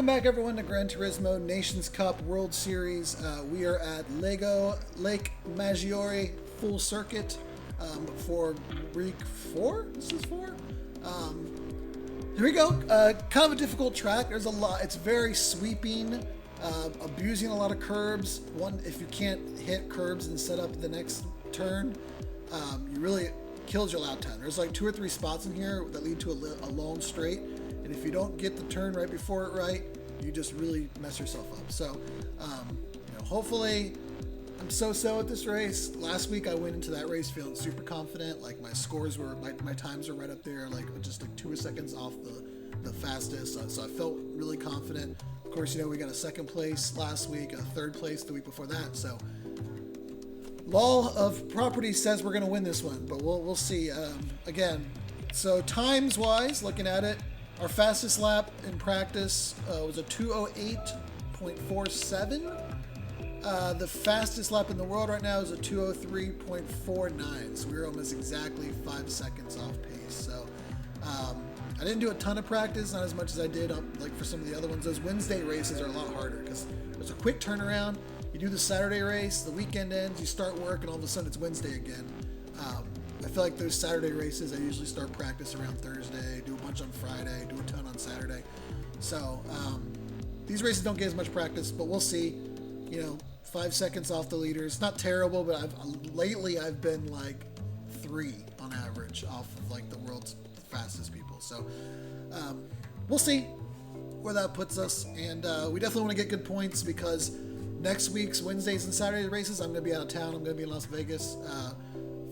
Welcome back, everyone, to Gran Turismo Nations Cup World Series. We are at Lake Maggiore full circuit for week 4. This is 4. Here we go. Kind of a difficult track. There's a lot. It's very sweeping, abusing a lot of curbs. If you can't hit curbs and set up the next turn, you really kills your lap time. There's like 2 or 3 spots in here that lead to a long straight. And if you don't get the turn right before it right, you just really mess yourself up. So, hopefully, I'm so-so at this race. Last week, I went into that race feeling super confident. Like, my scores were, my times are right up there, like, just like 2 seconds off the fastest. So I felt really confident. Of course, we got a 2nd place last week, a 3rd place the week before that. So, law of property says we're going to win this one, but we'll see. Again, so times-wise, looking at it, our fastest lap in practice was a 2:08.47. The fastest lap in the world right now is a 2:03.49. So we're almost exactly 5 seconds off pace. So I didn't do a ton of practice, not as much as I did like for some of the other ones. Those Wednesday races are a lot harder because there's a quick turnaround. You do the Saturday race, the weekend ends, you start work, and all of a sudden it's Wednesday again. I feel like those Saturday races, I usually start practice around Thursday, do a bunch on Friday, do a ton on Saturday. So these races don't get as much practice, but we'll see. 5 seconds off the leader. It's not terrible, but lately I've been like 3 on average off of like the world's fastest people. So we'll see where that puts us. And we definitely want to get good points because next week's Wednesdays and Saturday races, I'm going to be out of town. I'm going to be in Las Vegas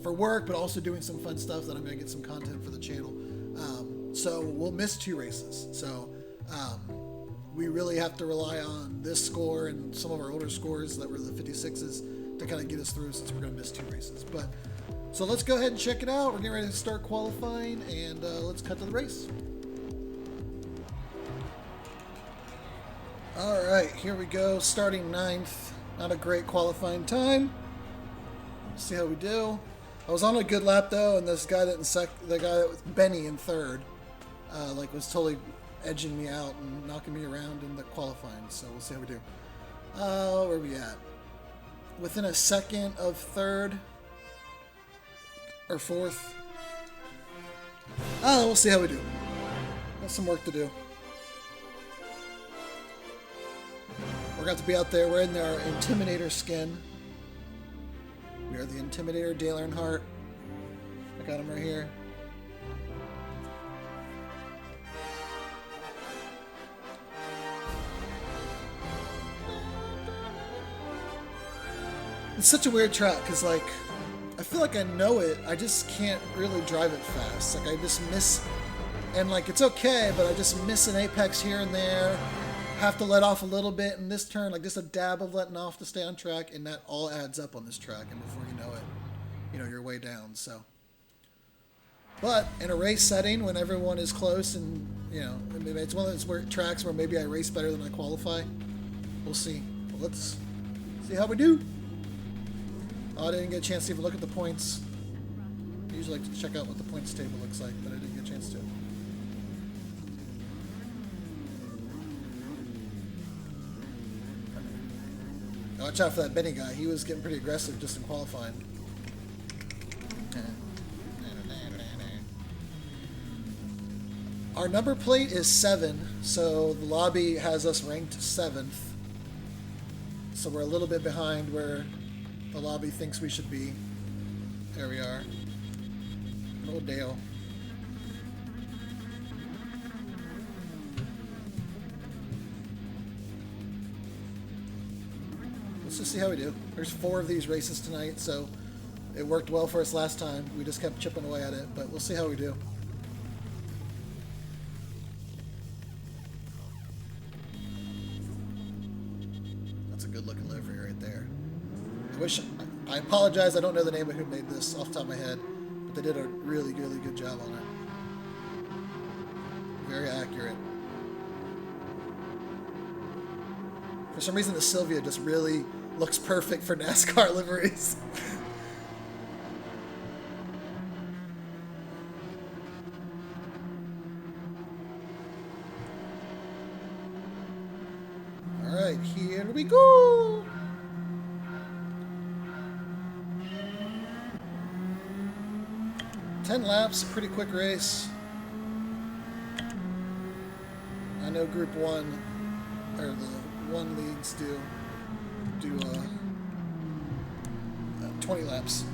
for work, but also doing some fun stuff that I'm going to get some content for the channel. So we'll miss 2 races. So we really have to rely on this score and some of our older scores that were the 56s to kind of get us through since we're going to miss 2 races. So let's go ahead and check it out. We're getting ready to start qualifying, and let's cut to the race. All right, here we go. Starting 9th. Not a great qualifying time. Let's see how we do. I was on a good lap though, and this guy that was Benny in 3rd, was totally edging me out and knocking me around in the qualifying. So we'll see how we do. Where are we at? Within a second of 3rd or 4th. We'll see how we do. Got some work to do. We're going to be out there. We're in our Intimidator skin. We are the Intimidator, Dale Earnhardt. I got him right here. It's such a weird track because, I feel like I know it. I just can't really drive it fast. I just miss, and it's okay, but I just miss an apex here and there. Have to let off a little bit in this turn, just a dab of letting off to stay on track, and that all adds up on this track, and before you know it, you're way down. So, but in a race setting, when everyone is close, and maybe it's one of those tracks where maybe I race better than I qualify. We'll see. Well, let's see how we do. Oh, I didn't get a chance to even look at the points. I usually like to check out what the points table looks like, but I didn't get a chance to. Watch out for that Benny guy. He was getting pretty aggressive just in qualifying. Our number plate is 7, so the lobby has us ranked 7th. So we're a little bit behind where the lobby thinks we should be. There we are. Oh, Dale. Let's just see how we do. There's 4 of these races tonight, so it worked well for us last time. We just kept chipping away at it, but we'll see how we do. That's a good-looking livery right there. I apologize, I don't know the name of who made this off the top of my head, but they did a really, really good job on it. Very accurate. For some reason, the Sylvia just really looks perfect for NASCAR liveries. Here we go! Ten laps, pretty quick race. I know Group 1, or the 1 leagues do 20 laps.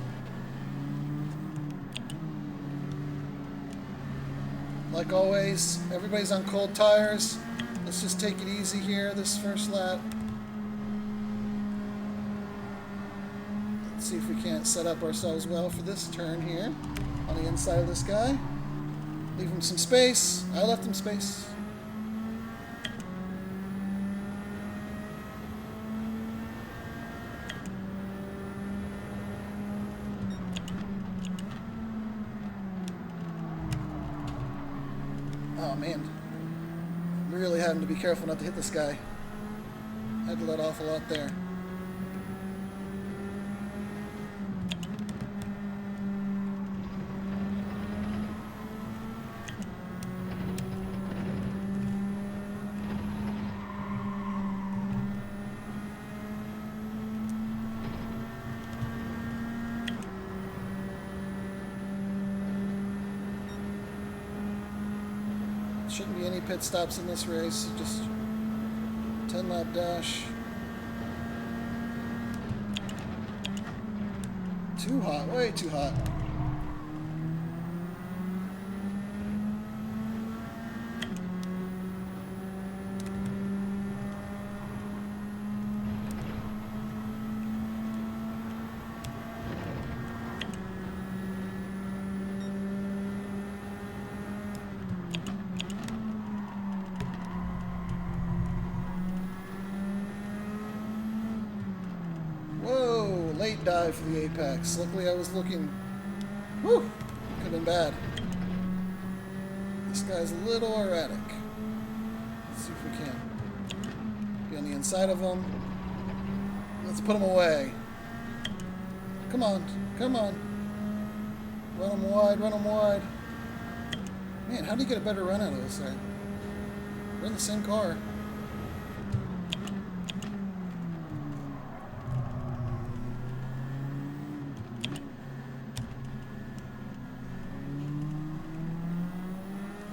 Like always, everybody's on cold tires. Let's just take it easy here this first lap. Let's see if we can't set up ourselves well for this turn here on the inside of this guy. Leave him some space. I left him space. Oh man, really having to be careful not to hit this guy. Had to let off a lot there. Shouldn't be any pit stops in this race, just 10 lap dash. Too hot, way too hot. Whoa, late dive for the apex. Luckily I was looking. Whew, could have been bad. This guy's a little erratic. Let's see if we can be on the inside of him. Let's put him away. Come on, come on. Run him wide, run him wide. Man, how do you get a better run out of this thing? We're in the same car.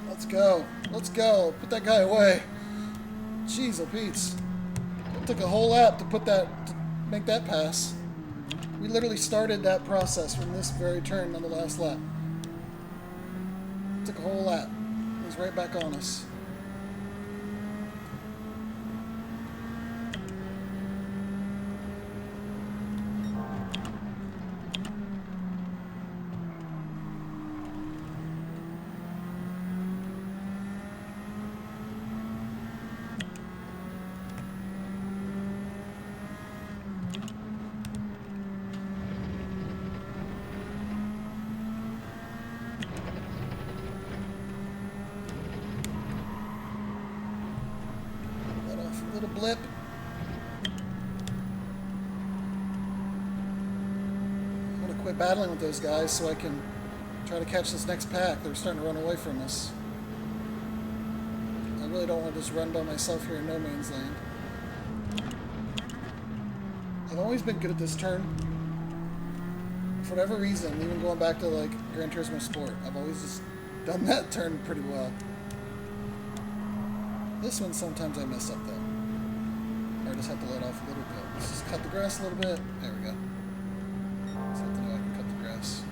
Let's go. Let's go. Put that guy away. Jeez, oh Pete's. It took a whole lap to make that pass. We literally started that process from this very turn on the last lap. It took a whole lap. It was right back on us. Little blip. I'm going to quit battling with those guys so I can try to catch this next pack. They're starting to run away from us. I really don't want to just run by myself here in no man's land. I've always been good at this turn. For whatever reason, even going back to like Gran Turismo Sport, I've always just done that turn pretty well. This one sometimes I mess up though. I just have to let off a little bit. Let's just cut the grass a little bit. There we go. Something I can cut the grass.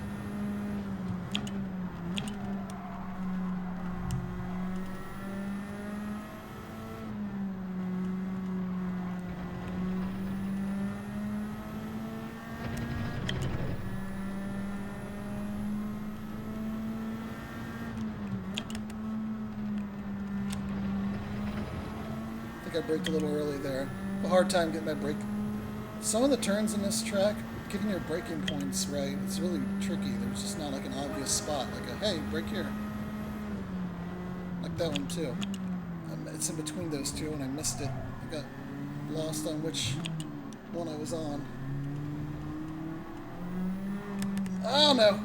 I think I braked a little early there. A hard time getting my brake. Some of the turns in this track, getting your braking points right, it's really tricky. There's just not like an obvious spot, like a hey, brake here. Like that one too. It's in between those two, and I missed it. I got lost on which one I was on. Oh no!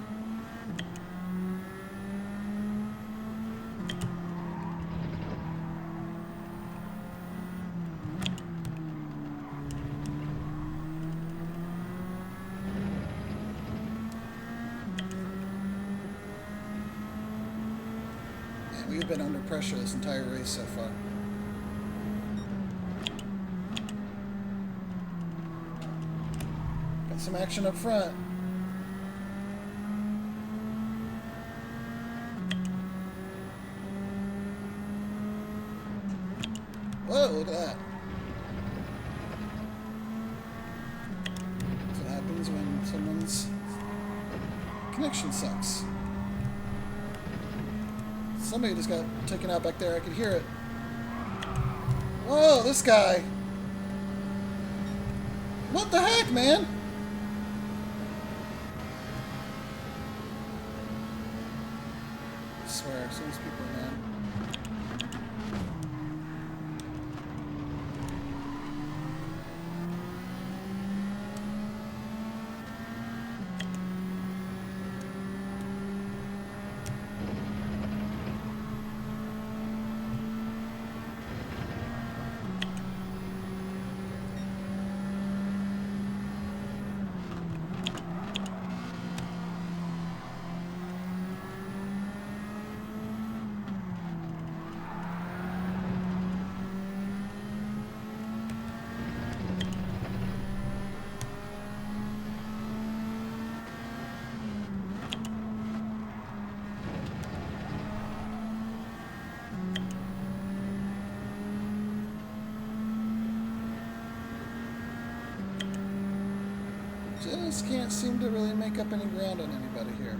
we've been under pressure this entire race so far. Got some action up front. Whoa, look at that. That's what happens when someone's connection sucks. Somebody just got taken out back there. I could hear it. Whoa, this guy. What the heck, man? I swear, some of these people, man. Just can't seem to really make up any ground on anybody here.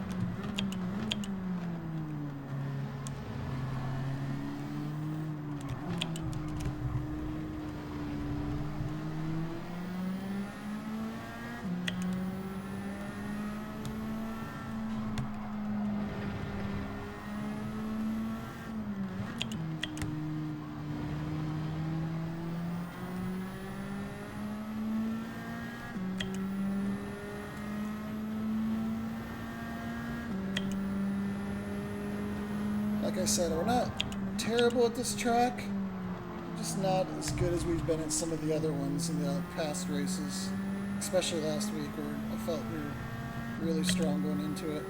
Like I said, we're not terrible at this track. We're just not as good as we've been at some of the other ones in the past races, especially last week where I felt we were really strong going into it.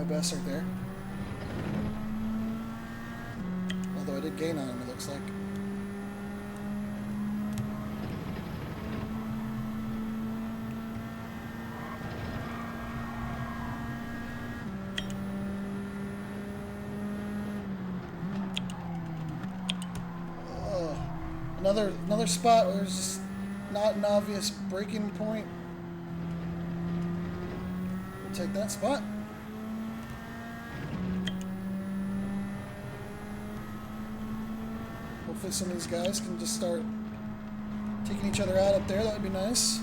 Best right there. Although I did gain on him, it looks like. Oh, another spot where there's just not an obvious braking point. We'll take that spot. Hopefully some of these guys can just start taking each other out up there. That would be nice.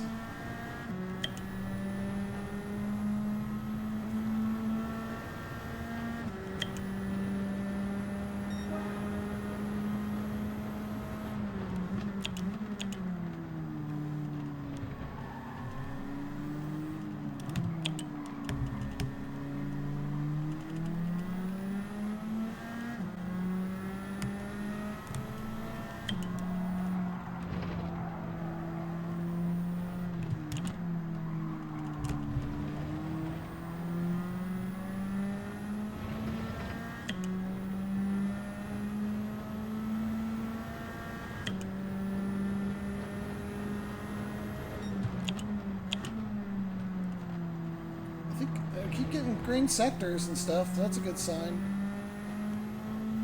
Keep getting green sectors and stuff. That's a good sign.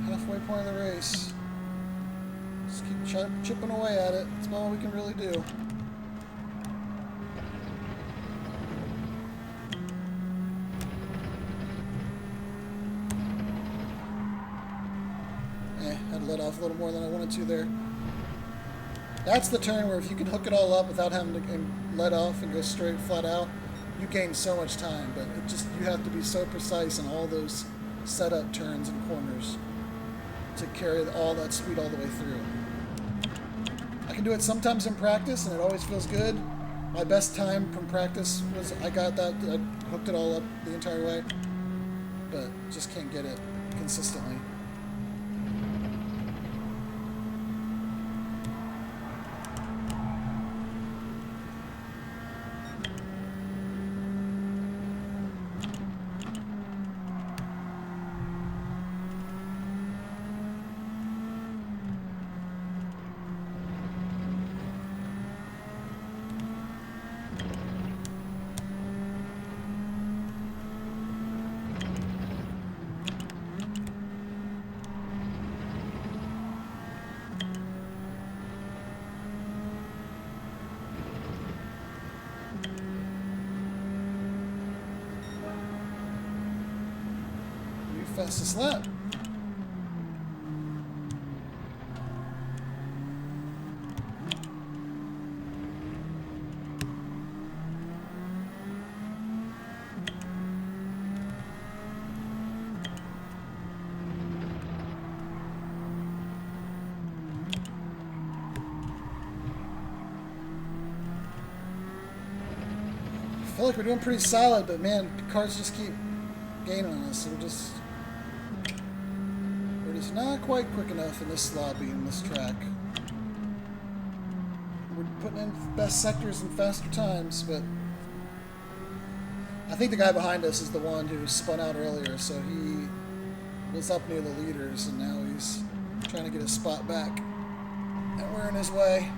Halfway point of the race. Just keep chipping away at it. That's all we can really do. Had to let off a little more than I wanted to there. That's the turn where if you can hook it all up without having to let off and go straight flat out, you gain so much time, but it just, you have to be so precise in all those setup turns and corners to carry all that speed all the way through. I can do it sometimes in practice, and it always feels good. My best time from practice was I hooked it all up the entire way, but just can't get it consistently. Fastest lap. I feel like we're doing pretty solid, but man, cars just keep gaining on us. So we're just not quite quick enough in this lobby, in this track. We're putting in best sectors and faster times, but I think the guy behind us is the one who spun out earlier, so he was up near the leaders, and now he's trying to get his spot back. And we're in his way.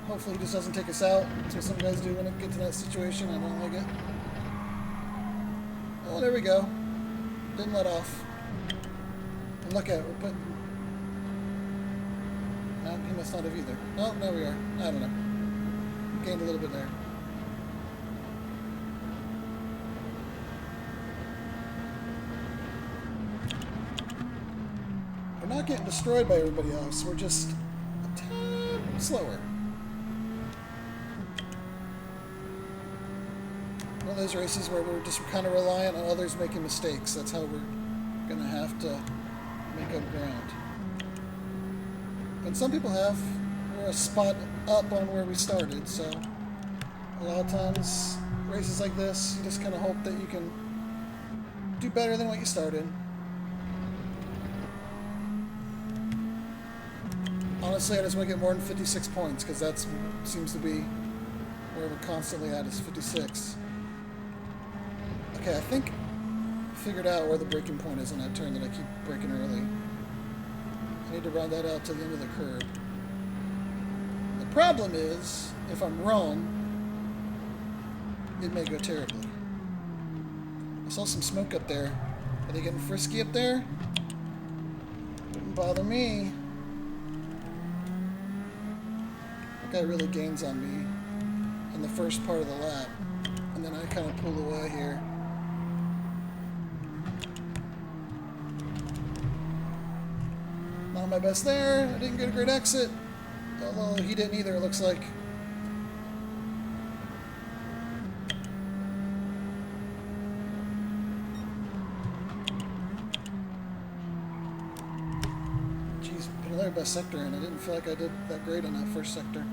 Hopefully he just doesn't take us out. That's what some guys do when it gets to that situation. I don't like it. Oh, there we go. Didn't let off. And look at it, we're putting... No, he must not have either. Oh, there we are. I don't know. Gained a little bit there. We're not getting destroyed by everybody else. We're just a tad slower. One of those races where we're just kind of reliant on others making mistakes. That's how we're going to have to make up ground. And some people have. We're a spot up on where we started, so a lot of times races like this, you just kind of hope that you can do better than what you started. Honestly, I just want to get more than 56 points, because that seems to be where we're constantly at, is 56. Okay, I think figured out where the braking point is on that turn that I keep braking early. I need to run that out to the end of the curb. The problem is, if I'm wrong, it may go terribly. I saw some smoke up there. Are they getting frisky up there? Wouldn't bother me. That guy really gains on me in the first part of the lap, and then I kind of pull away here. Not my best there. I didn't get a great exit. Although he didn't either, it looks like. Jeez, put another best sector in. I didn't feel like I did that great on that first sector.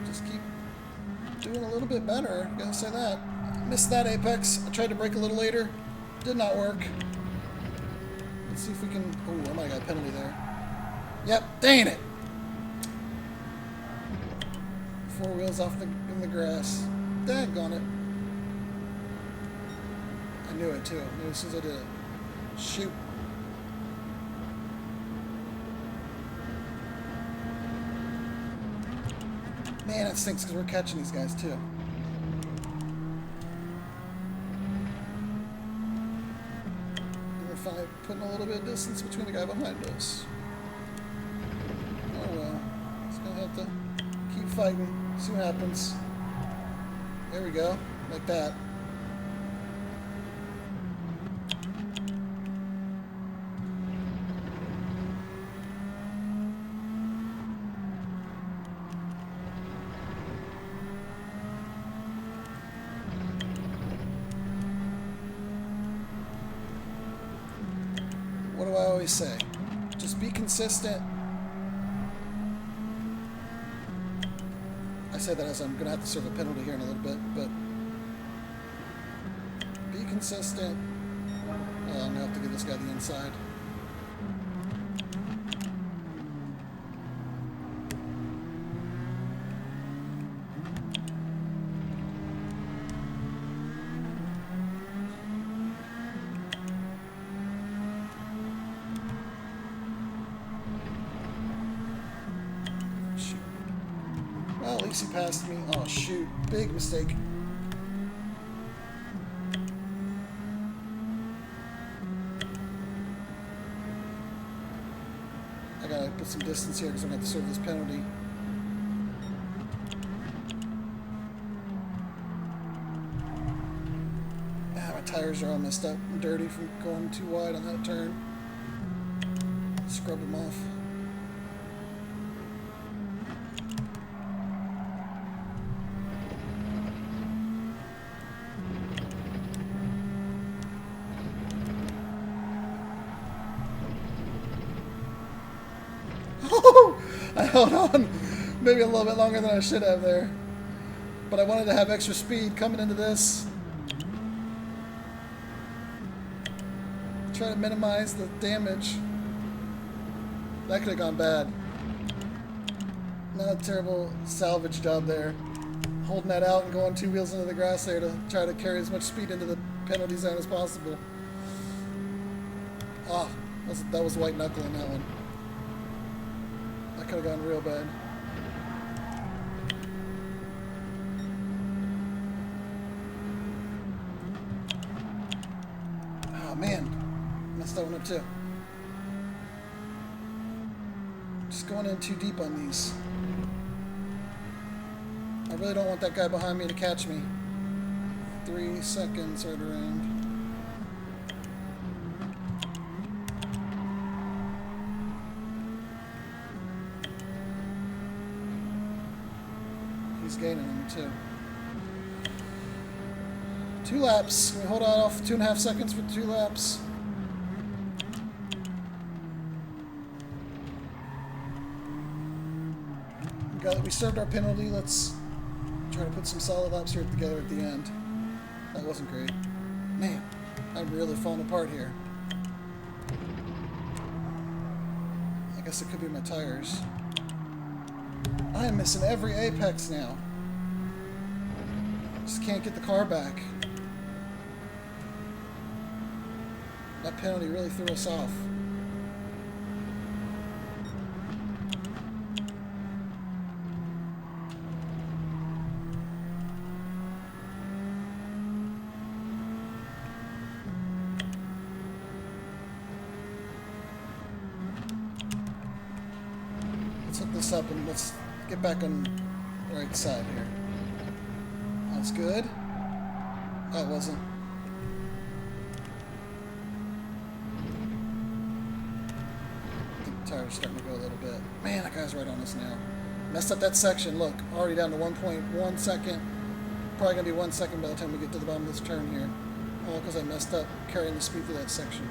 Just keep doing a little bit better. Gotta say that. Missed that apex. I tried to brake a little later. Did not work. Let's see if we can... Oh, I might have got a penalty there. Yep, dang it! 4 wheels off in the grass. Daggone it. I knew it too. I knew as soon as I did it. Shoot. Man, it stinks because we're catching these guys too. Finally putting a little bit of distance between the guy behind us. Oh well. Just gonna have to keep fighting. See what happens. There we go. Like that. always say. Just be consistent. I say that as I'm going to have to serve a penalty here in a little bit, but be consistent. I'm going to have to give this guy the inside. Well, at least he passed me. Oh, shoot. Big mistake. I gotta put some distance here because I'm gonna have to serve this penalty. Ah, my tires are all messed up and dirty from going too wide on that turn. Scrub them off. I held on maybe a little bit longer than I should have there. But I wanted to have extra speed coming into this. Try to minimize the damage. That could have gone bad. Not a terrible salvage job there. Holding that out and going 2 wheels into the grass there to try to carry as much speed into the penalty zone as possible. Ah, that was white knuckle in that one. That could have gone real bad. Oh man, messed that one up too. Just going in too deep on these. I really don't want that guy behind me to catch me. 3 seconds right around. He's gaining on me too. 2 laps. Can we hold on off 2.5 seconds for 2 laps? We served our penalty. Let's try to put some solid laps here together at the end. That wasn't great. Man, I'm really falling apart here. I guess it could be my tires. I am missing every apex now. Just can't get the car back. That penalty really threw us off. Let's hook this up and let's get back on the right side here. That's good. That wasn't. The tire's starting to go a little bit. Man, that guy's right on us now. Messed up that section. Look, already down to 1.1 second. Probably going to be 1 second by the time we get to the bottom of this turn here. All because I messed up carrying the speed through that section.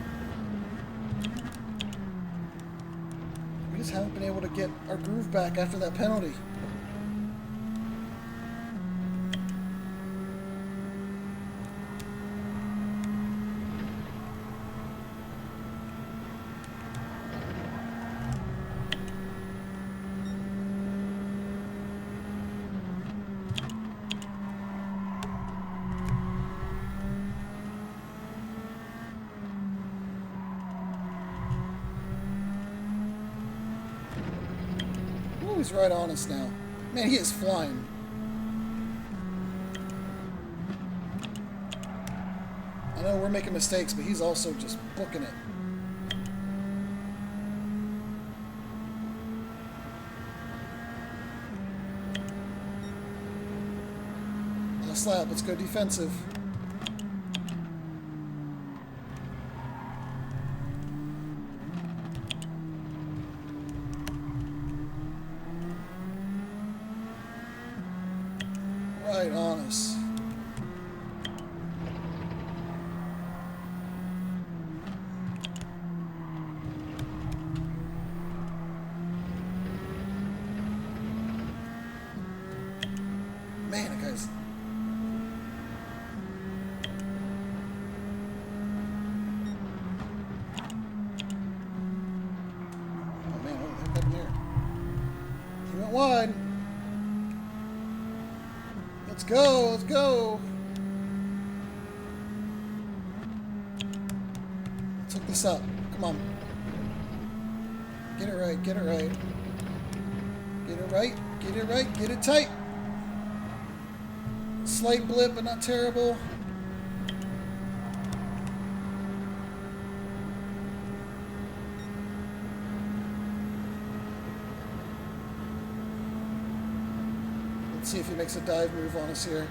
We just haven't been able to get our groove back after that penalty. He's right on us now. Man, he is flying. I know we're making mistakes, but he's also just booking it. Last lap, let's go defensive. Right on us. wide. Let's go. Let's go. Let's hook this up. Come on. Get it right. Get it right. Get it right. Get it right. Get it tight. Slight blip, but not terrible. Let's see if he makes a dive move on us here.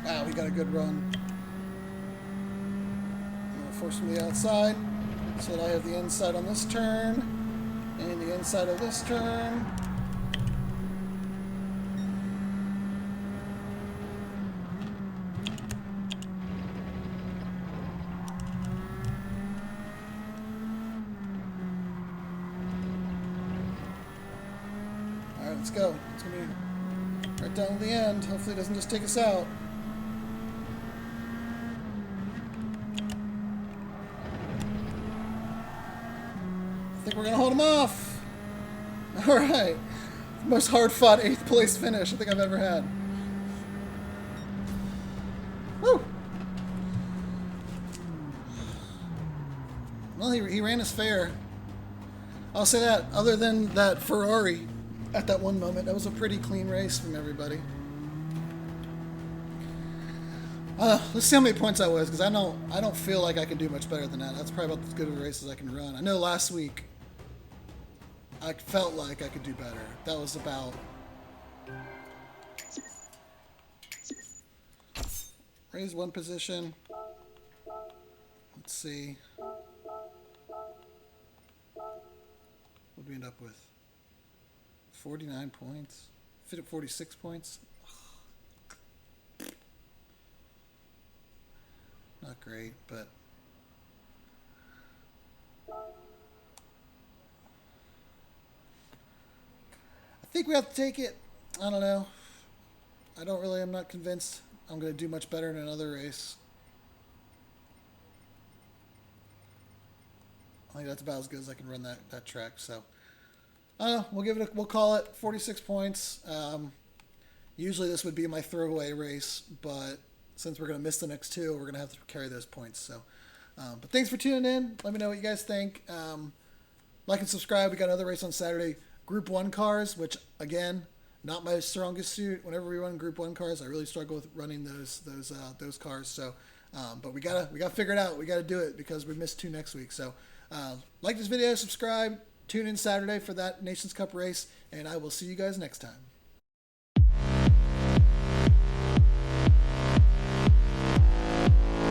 Wow, we got a good run. I'm going to force him to the outside so that I have the inside on this turn and the inside of this turn. Alright, let's go. It's going to be right down to the end. Hopefully it doesn't just take us out. I think we're going to hold him off. Alright. Most hard-fought 8th place finish I think I've ever had. Woo! Well, he ran his fair. I'll say that. Other than that Ferrari at that one moment, that was a pretty clean race from everybody. Let's see how many points I was, because I don't feel like I can do much better than that. That's probably about as good of a race as I can run. I know last week I felt like I could do better. That was about... Raise one position. Let's see. What did we end up with? 49 points? Fit at 46 points? Not great, but... I think we have to take it. I don't know. I'm not convinced I'm going to do much better in another race. I think that's about as good as I can run that track, so... I don't know, we'll call it 46 points. Usually this would be my throwaway race, but since we're going to miss the next two, we're going to have to carry those points. So, but thanks for tuning in. Let me know what you guys think. Like and subscribe. We got another race on Saturday. Group 1 cars, which again, not my strongest suit. Whenever we run Group 1 cars, I really struggle with running those cars. So, but we gotta figure it out. We gotta do it because we missed 2 next week. So, like this video, subscribe. Tune in Saturday for that Nations Cup race, and I will see you guys next time.